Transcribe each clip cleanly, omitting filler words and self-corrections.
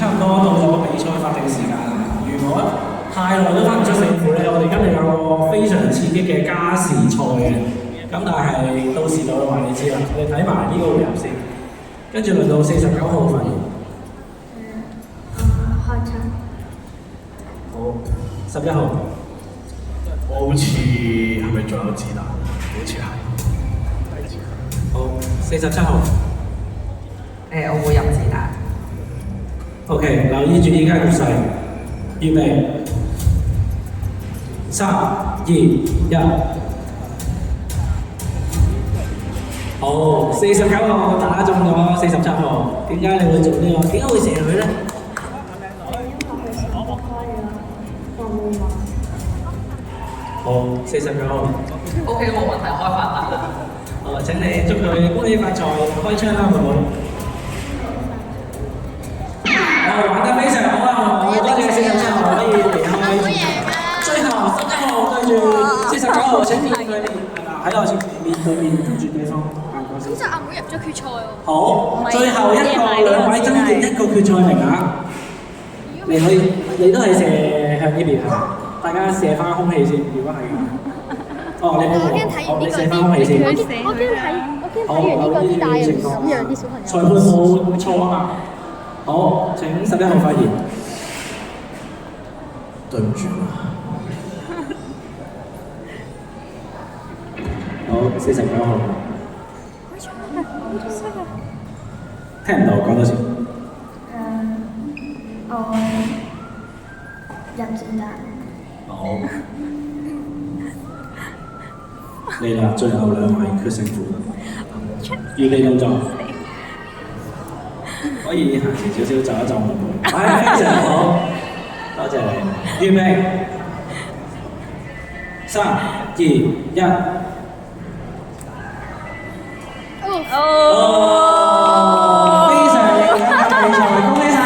差唔多到咗比賽法定時間啦。如果太耐都分唔出勝負咧，我哋今日有個非常刺激嘅加時賽嘅。咁但係到時就會話你知啦。我哋睇埋呢個回合先，跟住輪到49號發言。開槍。好，11號。我好似係咪仲有子彈？好似係。好，47號。我會入子彈。OK， 留意住依家局勢，預備，3、2、1。好，49號打中咗47號，點解你會做呢個？點解會射佢咧？好，49號。OK， 冇問題，開飯啦。好，請你祝佢恭喜發財，開槍啦，妹妹。玩得非常好啊！多謝47號可以離開。最後11號對住49號，請面對面，喺度先面對面對住對方。咁就阿妹入咗決賽喎。好，最後一個兩位爭奪一個決賽名額。你可以，你都係射向呢邊係，大家射翻空氣先。如果係咁，哦，你冇冇，你射翻空氣先。我驚睇完呢個啲大人咁樣啲小朋友。裁判冇錯啊嘛。好，請11號發言。對唔住啊。好，49號。聽唔到，講多次。我入子彈。好。嚟啦，最後兩位決勝負。預備動作。可以行前少少就一就門門，非常好，多謝你。預備，3、2、1。非常靚嘅比賽，恭喜晒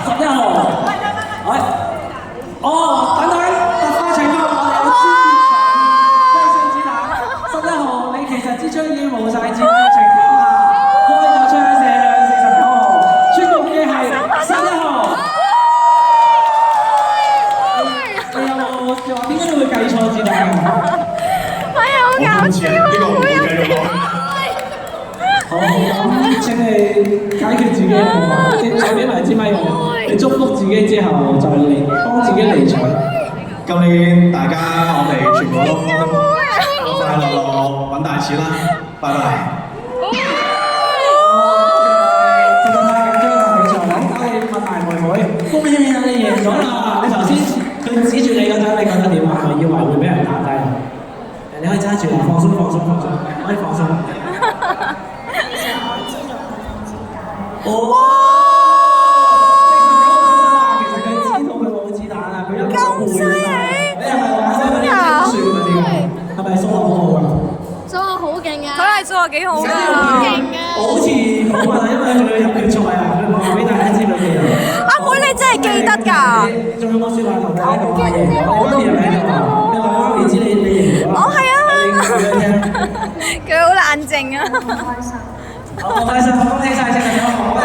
11號。等等，突發情況，我哋有支持長子彈。11號，你其實支槍已經冇晒子彈嘅情況下，開咗槍射向49號，出局嘅係11號。你有冇話點解你會計錯子彈㗎？我今次呢個唔會繼續落去。好，咁請你解決自己嘅困惑，再俾埋支咪我，你祝福自己之後再嚟幫自己離場。今年大家我哋全部都快快樂樂揾大錢啦，拜拜。實在太緊張啦比賽，我哋問埋妹妹，恭喜你啊！你贏咗啦！你頭先佢指住你嗰陣，你覺得點啊？係咪以為會俾人打低？你可以揸住啦，放鬆，可以放鬆。哇！其實佢知道佢冇子彈啊，佢一路會你係咪玩嗰啲精算嗰啲啊？係咪數學好好啊？數學好勁啊！佢係數學幾好㗎。我好似好啊，因為佢入決賽啊，佢話俾大家知佢嘅。阿妹你真係記得㗎。仲有冇説話同大家講下贏咗？你媽咪係咪喺度啊？你話媽咪知你贏咗啊？哦，係啊。佢好冷靜啊。開心。好開心，恭喜晒！謝謝你，我哋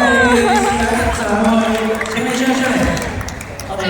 上去請你出嚟。我哋。